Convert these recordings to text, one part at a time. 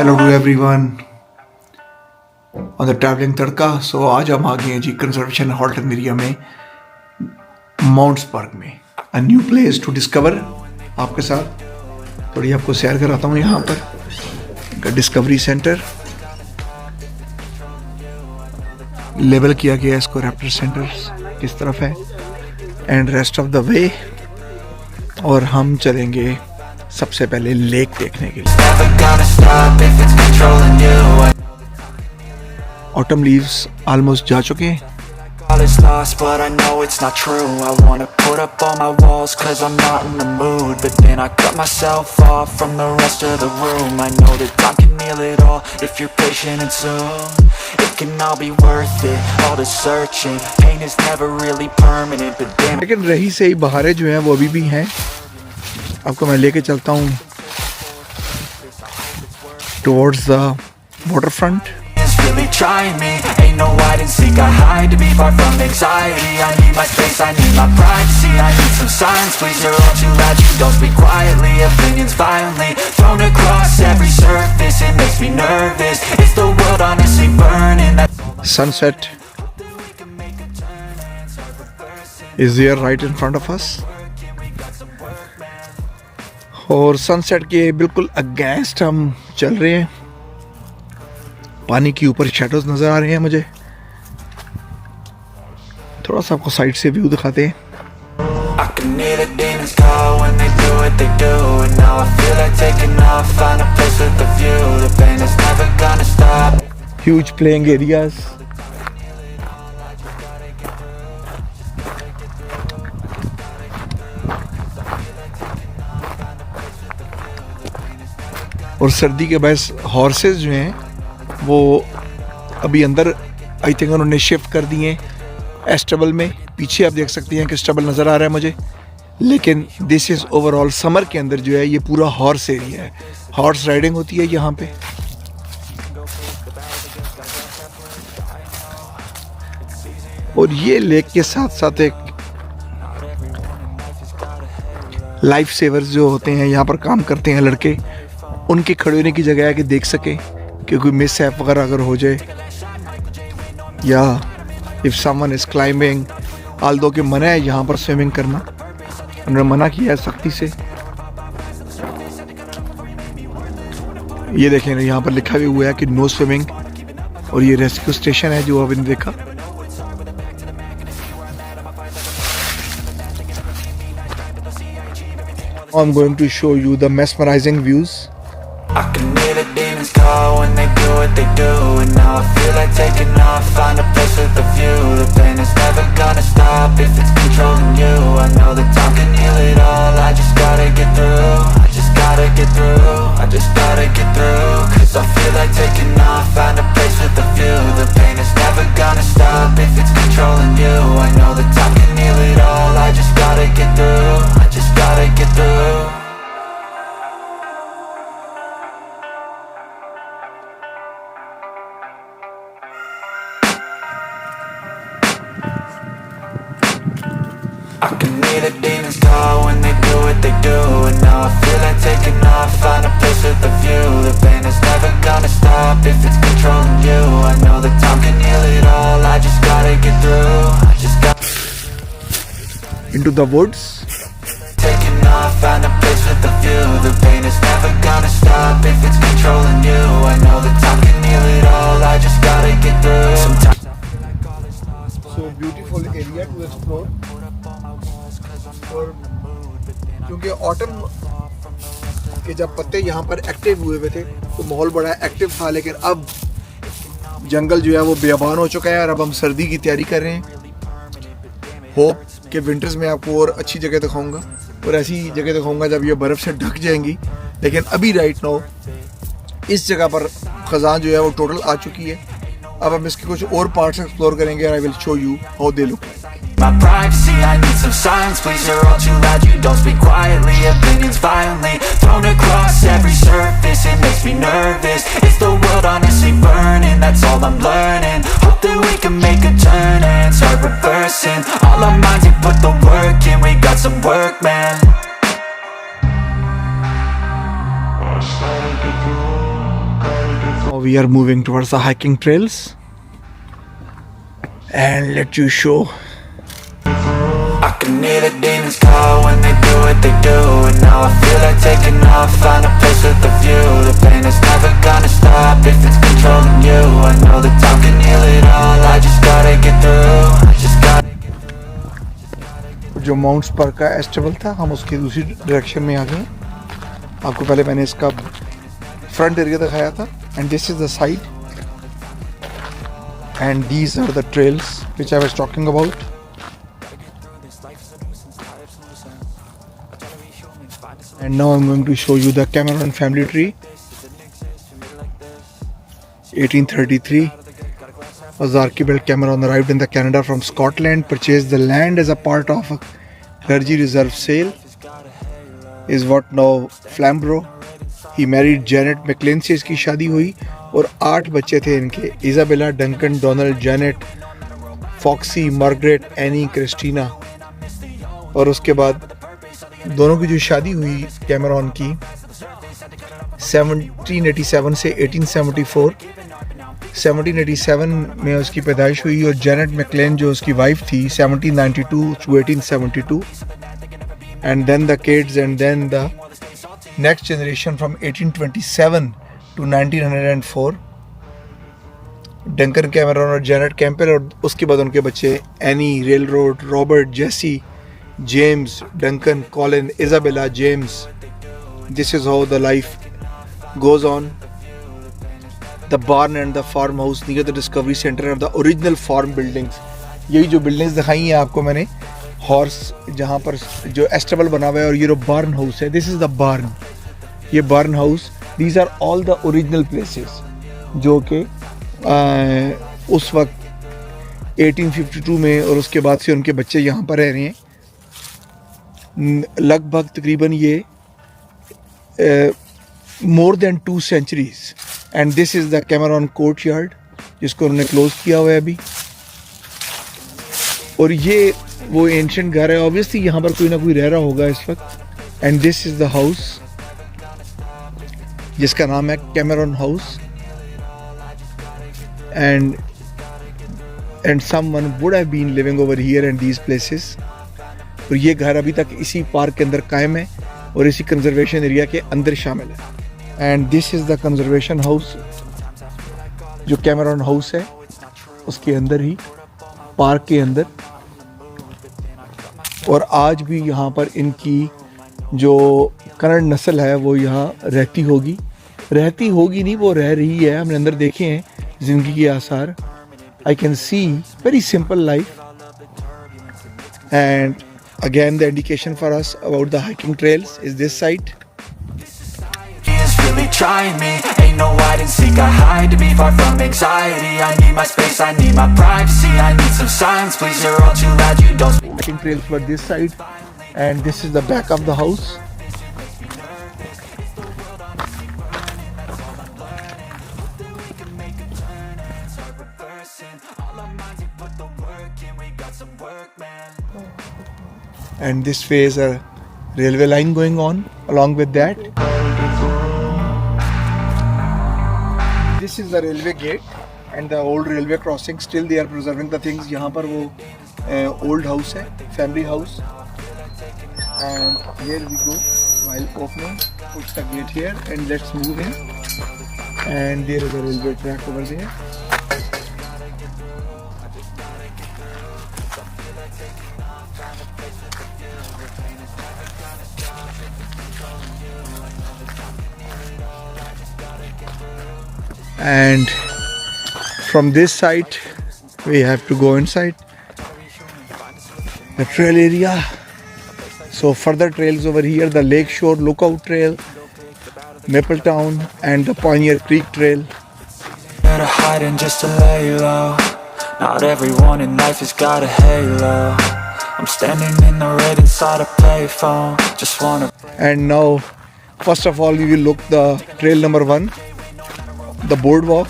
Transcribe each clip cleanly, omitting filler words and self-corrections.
Hello to everyone on the travelling Tadka. So आज हम आ गए हैं जी कंजर्वेशन हॉल्टन एरिया में, माउंट्सबर्ग में। A new place to discover. आपके साथ थोड़ी आपको सैर कराता हूँ यहाँ पर। डिस्कवरी सेंटर लेबल किया गया है इसको, रैप्टर सेंटर किस तरफ है and rest of the way. और हम चलेंगे सबसे पहले लेक देखने के लिए। ऑटम लीव्स ऑलमोस्ट जा चुके हैं। All is lost, but I know it's not true. I wanna put up all my walls, cause I'm not in the mood. But then I cut myself off from the rest of the room. I know that time can heal it all, if you're patient and soon it can all be worth it, all the searching. Pain is never really permanent, but damn, लेकिन रही से ही बहारें जो हैं वो अभी भी हैं। आपको मैं लेके चलता हूँ towards the water front. it's really trying me. Ain't no hide and seek, I hide to be far from anxiety. I need my space, I need my privacy. I need some silence, please, you're all too loud. You don't speak quietly, opinions violently thrown across every surface. It makes me nervous, it's the world honestly burning. Sunset is there right in front of us। और sunset के बिल्कुल against हम चल रहे हैं। पानी के ऊपर शैडोज नजर आ रहे हैं मुझे। थोड़ा सा आपको साइड से व्यू दिखाते हैं। I can hear the demons call when they do what they do. And now I feel like taking off, find a place with a view. The pain is never gonna stop. Huge playing areas। और सर्दी के बायस horses जो हैं वो अभी अंदर I think उन्होंने shift कर दिए हैं एस्टेबल में। पीछे आप देख सकते हैं कि स्टेबल नज़र आ रहा है मुझे। लेकिन दिस इज़ ओवरऑल समर के अंदर जो है ये पूरा हॉर्स एरिया है। हॉर्स राइडिंग होती है यहाँ पे। और ये लेक के साथ साथ एक लाइफ सेवर्स जो होते हैं यहाँ पर काम करते हैं लड़के, उनके खड़े होने की जगह है कि देख सके कि कोई मिस हैप वगैरह अगर हो जाए, या if someone is climbing. Aldous के मना है यहाँ पर स्विमिंग करना, उन्होंने मना किया है सख्ती से। ये देखें यहाँ पर लिखा भी हुआ है कि नो स्विमिंग। और ये रेस्क्यू स्टेशन है जो अभी देखा। I'm going to show you the mesmerizing views। I can hear the demons call when they do what they do. And now I feel like taking off, find a place with a view. The pain is never gonna stop if it's controlling you. I know that time can heal it all, I just gotta get through. I just gotta get through, I just gotta get through. Cause I feel like taking off, find a place with a view. The pain is never gonna stop if it's controlling you. I know that time can heal it all, I just gotta get through. I just gotta get through. I can hear the demons call when they do what they do. And now I feel like taking off, find a place with a view. The pain is never gonna stop if it's controlling you. I know that time can heal it all, I just gotta get through. I just got into the woods। taking off, find a place with a view. The pain is never gonna stop if it's controlling you. I know that time can heal it all, I just gotta get through. Sometimes So beautiful area to explore। और क्योंकि autumn के जब पत्ते यहाँ पर active हुए थे तो माहौल बड़ा एक्टिव था, लेकिन अब जंगल जो है वो बेअबान हो चुका है और अब हम सर्दी की तैयारी कर रहे हैं। होप कि विंटर्स में आपको और अच्छी जगह दिखाऊंगा और ऐसी जगह दिखाऊंगा जब ये बर्फ़ से ढक जाएंगी। लेकिन अभी राइट नाउ इस जगह पर खजान जो है वो टोटल आ चुकी है। अब हम इसके कुछ और पार्ट्स एक्सप्लोर करेंगे। I will show you how they look. my privacy, I need some silence, please, you're all too loud. You don't speak quietly, opinions violently thrown across every surface. It makes me nervous, it's the world honestly burning. That's all I'm learning, hope that we can make a turn and start reversing all our minds and put the work in. We got some work, man. we are moving towards the hiking trails and let you show. I can hear the demons call when they do what they do. And now I feel like taking off, find a place with a view. The pain is never gonna stop if it's controlling you. I know that time can heal it all, I just gotta get through. I just gotta जो mounts पर का एस्टिवल था, हम उसकी दूसरी direction में आ गए। आपको पहले मैंने इसका फ्रंट एरिया दिखाया था, and this is the side, and these are the trails which I was talking about. And now I'm going to show you the Cameron family tree. 1833, was Archibald Cameron arrived in the Canada from Scotland, purchased the land as a part of a clergy reserve sale. Is what now Flamborough. He married Janet McLean से इसकी शादी हुई और 8 बच्चे थे इनके, Isabella, Duncan, Donald, Janet, Foxy, Margaret, Annie, Christina. और उसके बाद दोनों की जो शादी हुई कैमरॉन की 1787 से 1874, 1787 में उसकी पैदाइश हुई, और जैनेट मैकलेन जो उसकी वाइफ थी 1792 to 1872, and then the kids and then the next generation from 1827 to 1904, Duncan Cameron और जैनेट कैम्पबेल, और उसके बाद उनके बच्चे any, railroad, Robert, JC, James, Duncan, Colin, Isabella, James. This is how the life goes on. The barn and the farmhouse near the Discovery Center are the original farm buildings. यही जो buildings दिखाई हैं आपको मैंने, horse जहाँ पर जो stable बना हुआ है, और ये जो बार्न हाउस है, दिस इज़ द बार्न, ये barn house, these are all the original places जो कि उस वक्त 1852 में और उसके बाद से उनके बच्चे यहाँ पर रह रहे हैं। लगभग तकरीबन ये more than 2 centuries, and this is the Cameron court yard जिसको उन्होंने क्लोज किया हुआ है अभी। और ये वो एंशिएंट घर है, ऑब्वियसली यहाँ पर कोई ना कोई रह रहा होगा इस वक्त। And this is the house जिसका नाम है Cameron house, and someone would have been living over here and these places. और ये घर अभी तक इसी पार्क के अंदर कायम है और इसी कंजर्वेशन एरिया के अंदर शामिल है। And this is the conservation house जो कैमरॉन हाउस है, उसके अंदर ही पार्क के अंदर। और आज भी यहाँ पर इनकी जो कन्नड़ नस्ल है वो यहाँ रहती होगी नहीं, वो रह रही है। हमने अंदर देखे हैं ज़िंदगी के आसार। आई can C very simple life, and again the indication for us about the hiking trails is this site. Is really trying me, ain't no hide and seek, I hide to be far from anxiety. I need my space, I need my privacy, I need some silence, please, you're all too loud, you don't speak. Hiking trails for this side, and this is the back of the house. And this way is a railway line going on along with that. This is the railway gate and the old railway crossing. Still they are preserving the things. यहाँ पर वो old house है, family house. And here we go while opening. Push the gate here and let's move in. And there is a railway track over there. And from this side we have to go inside the trail area. So further trails over here, the Lakeshore Lookout Trail, Mapletown, and the Pioneer Creek Trail. To hide and just to lay low. Not everyone in life has got a halo. I'm standing in the red inside a payphone. Just wanna. And now, first of all, we will look the trail number 1, the boardwalk.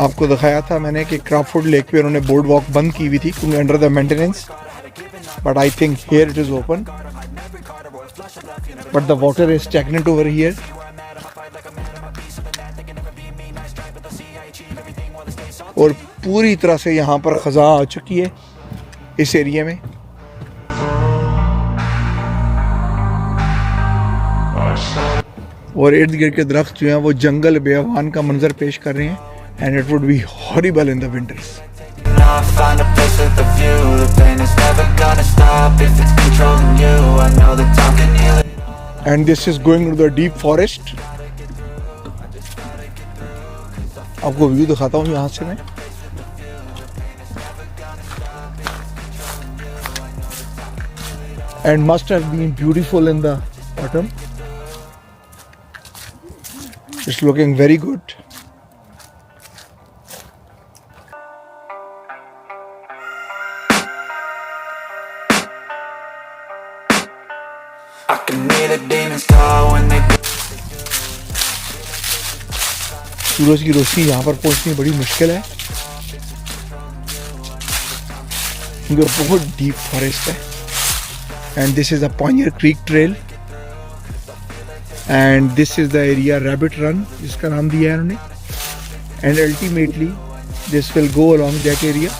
आपको दिखाया था मैंने कि Crawford lake पे उन्होंने board walk बंद की हुई थी क्योंकि under the maintenance, but I think here it is open. but the water is stagnant over here. और पूरी तरह से यहाँ पर ख़ज़ा आ चुकी है इस एरिया में। और इर्द गिर्द के दरख्त जो हैं वो जंगल बेअवान का मंजर पेश कर रहे हैं। And it would be horrible in the winters. And this is going to the deep forest. आपको व्यू दिखाता हूँ यहाँ से मैं। And must have been beautiful in the autumn. It's looking very good. I can hear the demons call when they सूरज की रोशनी यहाँ पर पहुँचनी बड़ी मुश्किल है क्योंकि बहुत डीप फॉरेस्ट है। And this is the Pioneer Creek Trail and this is the area Rabbit Run जिसका नाम दिया है उन्होंने। And ultimately this will go along that area.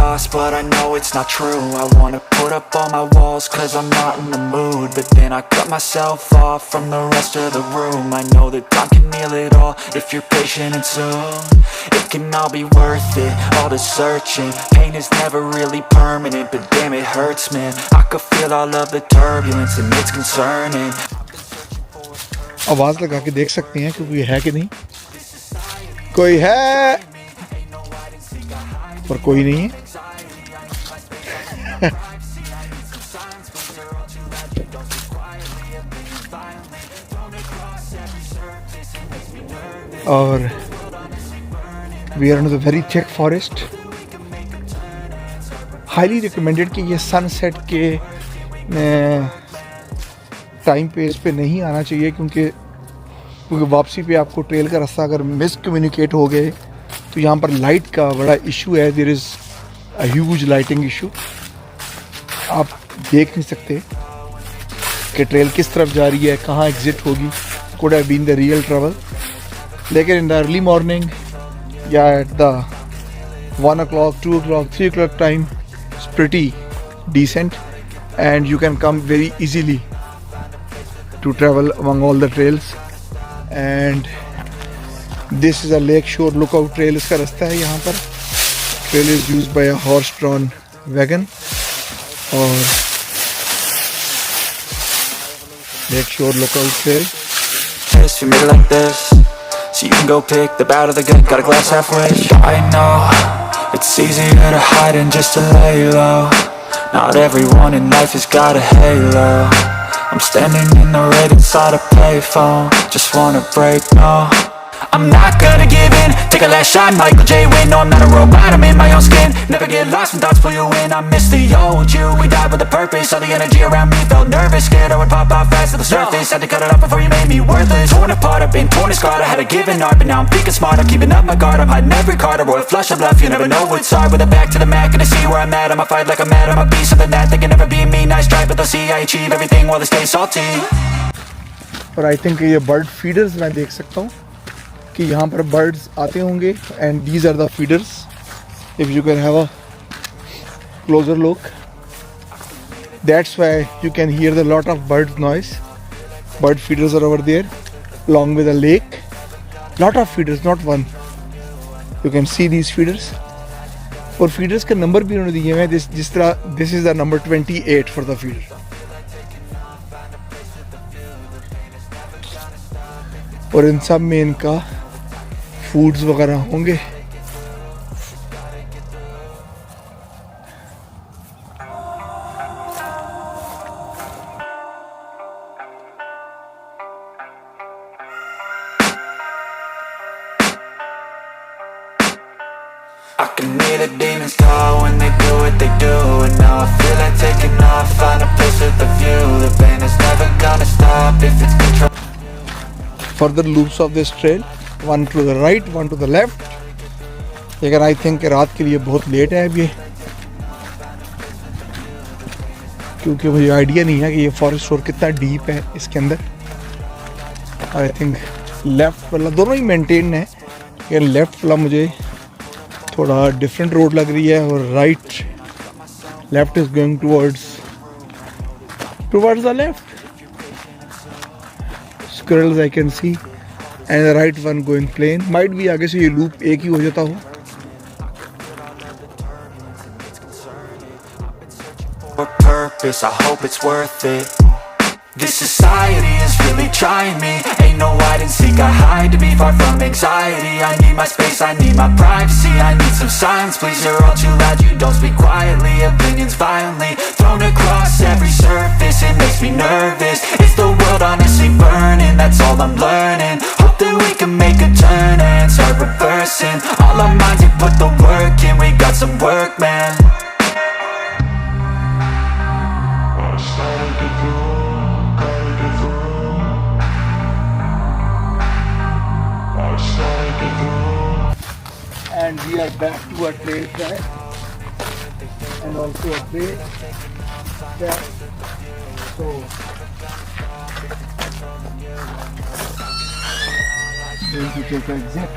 lost, but I know it's not true. I wanna put up all my walls cause I'm not in the mood, but then I cut myself off from the rest of the room. I know that time can heal it all if you're patient and soon it can all be worth it, all the searching. Pain is never really permanent, but damn it hurts, man. I could feel all of the turbulence and it's concerning. आवाज लगा के देख सकते हैं क्योंकि है कि नहीं, कोई है पर कोई नहीं है। और we are in the very thick forest. Highly recommended कि ये सनसेट के टाइम पे इस पे नहीं आना चाहिए क्योंकि वापसी पे आपको ट्रेल का रास्ता अगर मिस कम्युनिकेट हो गए तो यहाँ पर लाइट का बड़ा इशू है। There is a huge lighting issue. आप देख नहीं सकते कि ट्रेल किस तरफ जा रही है, कहाँ एग्जिट होगी। Could have been the real travel. लेकिन इन द अर्ली मॉर्निंग या at the 1 o'clock, 2 o'clock, 3 o'clock time it's pretty decent and you can come very easily to travel among all the trails. And this is a lake shore lookout trail। इसका रास्ता है यहाँ पर। Trail is used by a horse-drawn wagon और lake shore lookout trail। If you made it like this, so you can go pick the bad or the good, got a glass halfway. I know it's easier to hide than just to lay low. Not everyone in life has got a halo. I'm standing in the red inside a payphone, just wanna break, no I'm not gonna give in, take a last shot, Michael J. Win. No, I'm not a robot, I'm in my own skin. Never get lost when thoughts pull you in. I miss the old you, we died with a purpose. All the energy around me felt nervous, scared I would pop out fast to the surface. Had to cut it off before you made me worthless. Torn apart, I've been torn and scarred. I had a given art, but now I'm thinking smart. I'm keeping up my guard, I'm hiding every card. A royal flush of bluff, you never know what's hard. With a back to the mat, gonna see where I'm at. I'ma fight like I'm mad, I'ma be something that they can never be me. Nice try, but they'll see I achieve everything while they stay salty. और I think ये bird feeders मैं देख सकता हूँ कि यहाँ पर birds आते होंगे and these are the feeders. If you can have a closer look, that's why you can hear the lot of bird noise. Bird feeders are over there along with a lake. Lot of feeders, not one. You can see these feeders. और feeders के number भी उन्होंने दिए हुए हैं। जिस तरह this is the number 28 for the feeder. और इन सब में इनका फूड्स वगैरह होंगे। I can hear the demons call when they do what they do. And now I feel like taking off, find a place with a view. The pain is never gonna stop if it's control. Further loops of this trail, one to the right, one to the left. लेकिन I think रात के लिए बहुत late है अब ये, क्योंकि मुझे आइडिया नहीं है कि ये फॉरेस्ट स्टोर कितना डीप है इसके अंदर। आई थिंक लेफ़्ट वाला दोनों ही मेंटेन है, लेकिन लेफ़्ट वाला मुझे थोड़ा डिफरेंट रोड लग रही है, और left is going towards the left. Squirrels I can see and the right one going plain. Might भी आगे से ये लूप एक ही हो जाता हो। For purpose, I hope it's worth it. This society is really trying me. Ain't no hide and seek, I hide to be far from anxiety. I need my space, I need my privacy. I need some silence, please, you're all too loud. You don't speak quietly, opinions violently thrown across every surface. It makes me nervous. Is the world honestly burning? That's all I'm learning. Hope that we can make a turn and start reversing all our minds and put the work in. We got some work, man. And we are back to a trail track and also a trail track. So going to take an exit.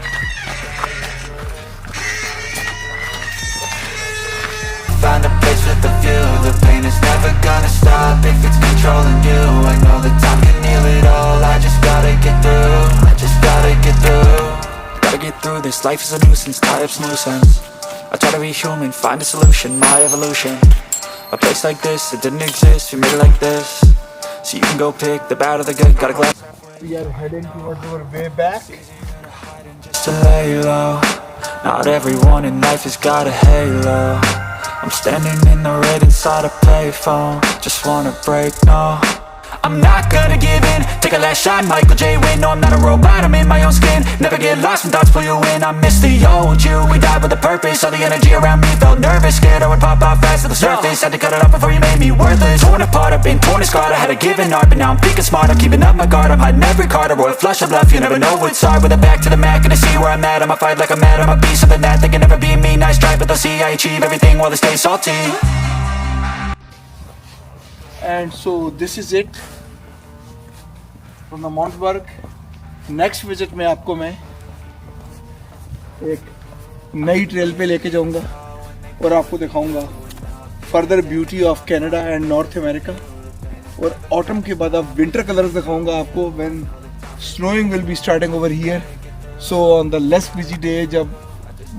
Find a place with a view. The pain is never gonna stop if it's controlling you. I know that time can heal it all. I just gotta get through. I just gotta get through. Gotta get through this, life is a nuisance, tie up some loose ends. I try to be human, find a solution, my evolution. A place like this, it didn't exist, we made it like this. So you can go pick the bad or the good, got a glass. We are heading towards our way back. Just to lay low, not everyone in life has got a halo. I'm standing in the red inside a payphone, just wanna break, no. I'm not gonna give in, take a last shot, Michael J. Win. No, I'm not a robot, I'm in my own skin. Never get lost when thoughts pull you in. I miss the old you, we died with a purpose. All the energy around me felt nervous, scared I would pop out fast to the surface. Had to cut it off before you made me worthless. Torn apart, I've been torn and scarred. I had a given art, but now I'm thinking smart. I'm keeping up my guard, I'm hiding every card. A royal flush of bluff, you never know what's hard. With a back to the mat, gonna see where I'm at. I'ma fight like I'm mad, I'm a beast of the net. They can never be me, nice try, but they'll see I achieve everything while they stay salty. And so this is it from the Montsberg. Next visit में आपको मैं एक नई trail पे लेके जाऊंगा और आपको दिखाऊंगा further beauty of Canada and North America. और ऑटम के बाद अब विंटर कलर्स दिखाऊंगा आपको when snowing will be starting over here. So on the less busy day, जब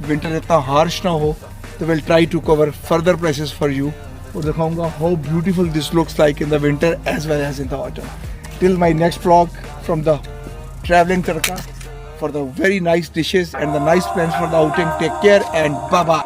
विंटर इतना हार्श ना हो, तो will try to cover further places for you और दिखाऊंगा how beautiful this looks like in the winter as well as in the autumn. Till my next vlog from the traveling Tadka, for the very nice dishes and the nice plans for the outing. Take care and bye bye.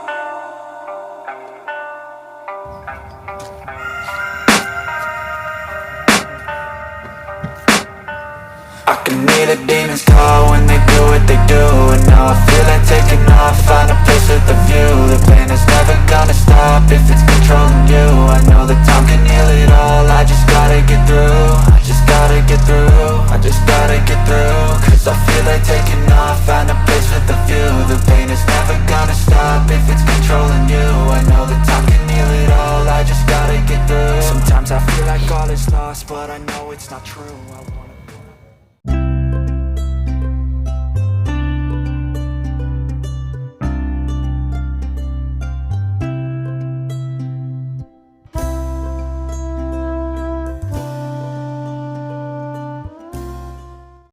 I can hear the demons call when they do what they do. And now I feel like taking off, find a place with a view. The pain is never gonna stop if it's controlling you. I know that time can heal it all, I just gotta get through. I just gotta get through, I just gotta get through. Cause I feel like taking off, find a place with a view. The pain is never gonna stop if it's controlling you. I know that time can heal it all, I just gotta get through. Sometimes I feel like all is lost, but I know it's not true. I wanna